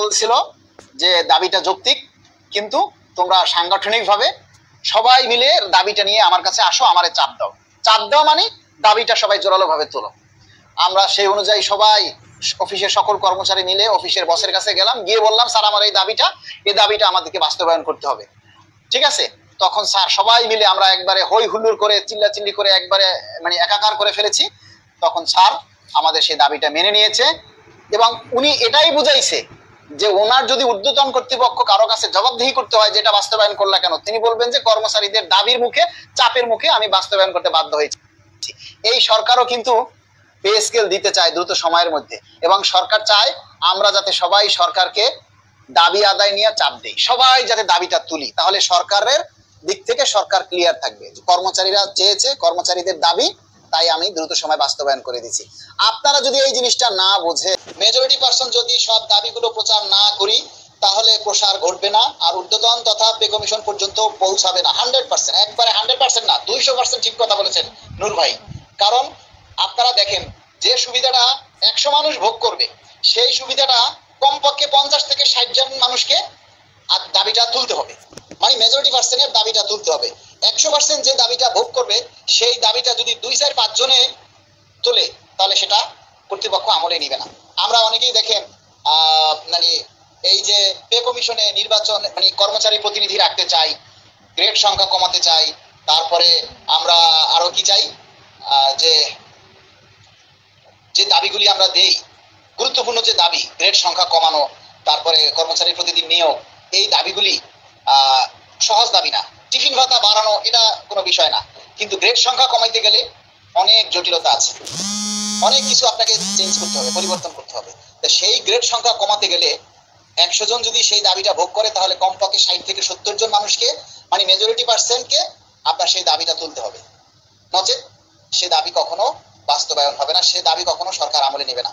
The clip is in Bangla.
বলছিল যে দাবিটা যৌক্তিক, কিন্তু তোমরা সাংগঠনিকভাবে সবাই মিলে দাবিটা নিয়ে আমার কাছে আসো, আমারে চাপ দাও। চাপ দাও মানে দাবিটা সবাই জোরালোভাবে তোলো। আমরা সেই অনুযায়ী সবাই অফিসের সকল কর্মচারী মিলে অফিসের বসের কাছে গেলাম, গিয়ে বললাম স্যার আমার এই দাবিটা আমাদেরকে বাস্তবায়ন করতে হবে। ঠিক আছে, তখন স্যার সবাই মিলে আমরা একবারে হই হুল্লোড় করে চিল্লাচিল্লি করে একবারে মানে একাকার করে ফেলেছি। তখন স্যার আমাদের সেই দাবিটা মেনে নিয়েছে এবং উনি এটাই বুঝাইছে যে ওনার যদি ঊর্ধ্বতন কর্তৃপক্ষ কারো কাছে জবাবদিহি করতে হয় যেটা বাস্তবায়ন করলা কেন, তিনি বলবেন যে কর্মচারীদের দাবির মুখে, চাপের মুখে আমি বাস্তবায়ন করতে বাধ্য হয়েছি। এই সরকারও কিন্তু পে স্কেল দিতে চায় দ্রুত সময়ের মধ্যে, এবং সরকার চায় আমরা যাতে সবাই সরকারকে দাবি আদায় নিয়ে চাপ দেই, সবাই যাতে দাবিটা তুলি, তাহলে সরকারের দিক থেকে সরকার ক্লিয়ার থাকবে। কর্মচারীরা চেয়েছে, কর্মচারীদের দাবি, তাই আমি দ্রুত সময় বাস্তবায়ন করে দিচ্ছি। আপনারা যদি এই জিনিসটা না বোঝে, মেজরিটি পার্সন যদি সব দাবিগুলো প্রচার না করি, তাহলে প্রসার ঘটবে না, আর ঊর্ধ্বতন তথা পে কমিশন পর্যন্ত পৌঁছাবে না। 100%, একবারে 100% না, 200% ঠিক কথা বলেছেন নূর ভাই। কারণ আপনারা দেখেন, যে সুবিধাটা 100 মানুষ ভোগ করবে, সেই সুবিধাটা কমপক্ষে 50 থেকে 60 জন মানুষকে দাবিটা তুলতে হবে, মানে মেজরিটি পার্সেন্টের দাবিটা তুলতে হবে। 100% যে দাবিটা ভোগ করবে, সেই দাবিটা যদি 2-4-5 জনে তোলে, তাহলে সেটা কর্তৃপক্ষ আমলে নিবে না। আমরা অনেকেই দেখেন মানে এই যে পে কমিশনে নির্বাচন মানে কর্মচারী প্রতিনিধি রাখতে চাই, গ্রেড সংখ্যা কমাতে চাই, তারপরে আমরা আরো কি চাই, যে যে দাবিগুলি আমরা দেই, গুরুত্বপূর্ণ যে দাবি, গ্রেড সংখ্যা কমানো, তারপরে কর্মচারী প্রতিনিধি নিয়োগ, এই দাবিগুলি সহজ দাবি না। টিফিন ভাতা বাড়ানো এটা কোনো বিষয় না, কিন্তু গ্রেড সংখ্যা কমাইতে গেলে অনেক জটিলতা আছে, অনেক কিছু আপনাকে চেঞ্জ করতে হবে, পরিবর্তন করতে হবে। তো সেই গ্রেড সংখ্যা কমাতে গেলে 100 জন যদি সেই দাবিটা ভোগ করে, তাহলে কমপক্ষে 60 থেকে 70 জন মানুষকে, মানে মেজরিটি পার্সেন্টকে আপনার সেই দাবিটা তুলতে হবে, নচেত সে দাবি কখনো বাস্তবায়ন হবে না, সে দাবি কখনো সরকার আমলে নেবে না।